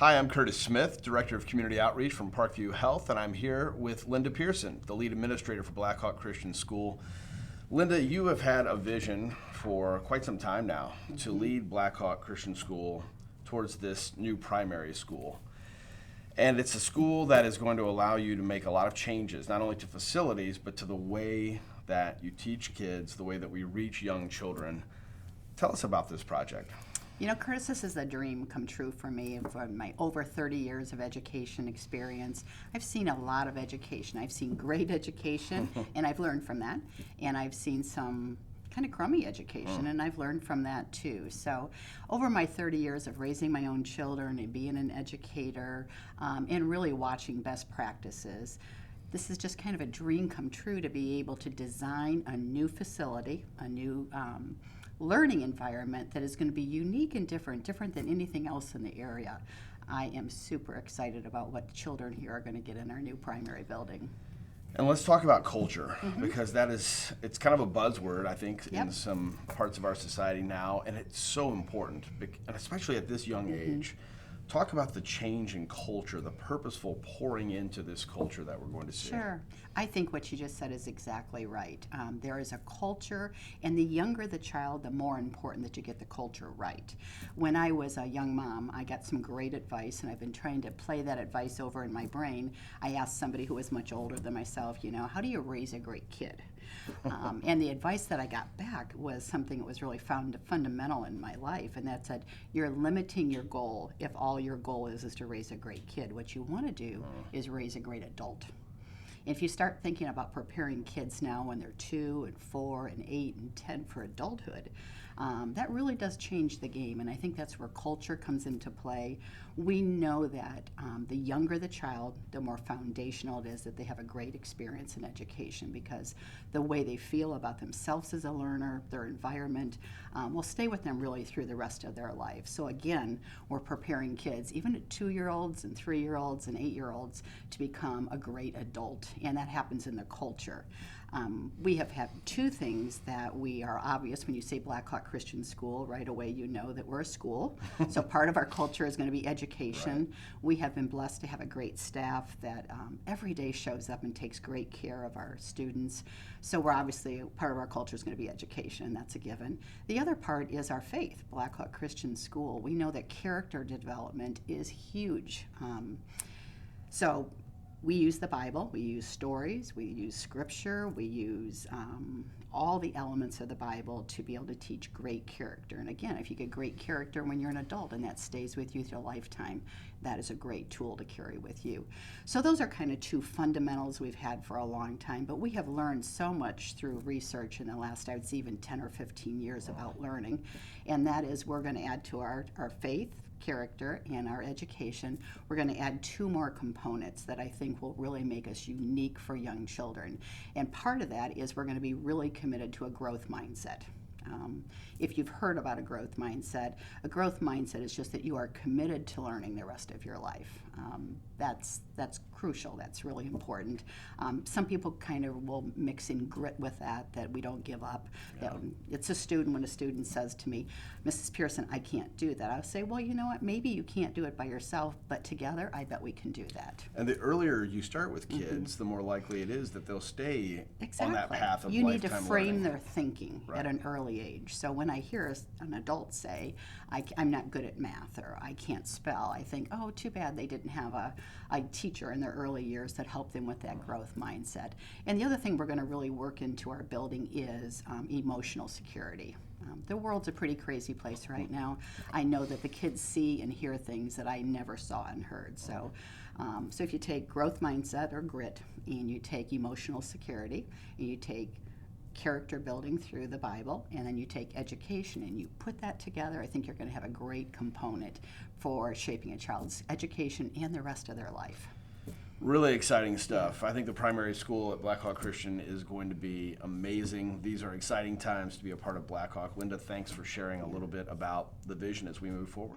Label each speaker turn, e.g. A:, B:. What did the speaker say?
A: Hi, I'm Curtis Smith, Director of Community Outreach from Parkview Health, and I'm here with Linda Pearson, the lead administrator for Blackhawk Christian School. Linda, you have had a vision for quite some time now to lead Blackhawk Christian School towards this new primary school. And it's a school that is going to allow you to make a lot of changes, not only to facilities, but to the way that you teach kids, the way that we reach young children. Tell us about this project.
B: You know, Curtis, this is a dream come true for me. For my over 30 years of education experience, I've seen a lot of education. I've seen great education, and I've learned from that. And I've seen some kind of crummy education, and I've learned from that too. So over my 30 years of raising my own children and being an educator and really watching best practices, this is just kind of a dream come true to be able to design a new facility, a new learning environment that is going to be unique and different than anything else in the area. I am super excited about what children here are going to get in our new primary building.
A: And let's talk about culture, because it's kind of a buzzword, I think, in some parts of our society now, and it's so important, and especially at this young age. Talk about the change in culture, the purposeful pouring into this culture that we're going to see.
B: Sure. I think what you just said is exactly right. There is a culture, and the younger the child, the more important that you get the culture right. When I was a young mom, I got some great advice, and I've been trying to play that advice over in my brain. I asked somebody who was much older than myself, how do you raise a great kid? And the advice that I got back was something that was really fundamental in my life, and that said, you're limiting your goal if all your goal is to raise a great kid. What you want to do is raise a great adult. If you start thinking about preparing kids now when they're 2 and 4 and 8 and 10 for adulthood, that really does change the game, and I think that's where culture comes into play. We know that the younger the child, the more foundational it is that they have a great experience in education, because the way they feel about themselves as a learner, their environment, will stay with them really through the rest of their life. So again, we're preparing kids, even at 2-year-olds and 3-year-olds and 8-year-olds, to become a great adult, and that happens in the culture. We have had 2 things that we are obvious. When you say Blackhawk Christian School, right away you know that we're a school. So part of our culture is going to be education. Right. We have been blessed to have a great staff that every day shows up and takes great care of our students. So we're obviously, part of our culture is going to be education. That's a given. The other part is our faith, Blackhawk Christian School. We know that character development is huge. So we use the Bible, we use stories, we use scripture, we use all the elements of the Bible to be able to teach great character. And again, if you get great character when you're an adult and that stays with you through a lifetime, that is a great tool to carry with you. So those are kind of 2 fundamentals we've had for a long time, but we have learned so much through research in the last, I would say, even 10 or 15 years about learning. And that is, we're going to add to our faith, character, and our education, we're going to add 2 more components that I think will really make us unique for young children. And part of that is we're going to be really committed to a growth mindset. If you've heard about a growth mindset is just that you are committed to learning the rest of your life. That's crucial. That's really important. Some people kind of will mix in grit with that we don't give up. Yeah. It's a student, when a student says to me, Mrs. Pearson, I can't do that. I'll say, well, you know what, maybe you can't do it by yourself, but together I bet we can do that.
A: And the earlier you start with kids, the more likely it is that they'll stay on that path of lifetime learning.
B: You need to frame their thinking at an early age. So when I hear an adult say, I'm not good at math, or I can't spell, I think, oh, too bad they didn't have a teacher in their early years that helped them with that growth mindset. And the other thing we're going to really work into our building is emotional security. The world's a pretty crazy place right now. I know that the kids see and hear things that I never saw and heard. So if you take growth mindset or grit, and you take emotional security, and you take character building through the Bible, and then you take education and you put that together, I think you're going to have a great component for shaping a child's education and the rest of their life.
A: Really exciting stuff. I think the primary school at Blackhawk Christian is going to be amazing. These are exciting times to be a part of Blackhawk. Linda, thanks for sharing a little bit about the vision as we move forward.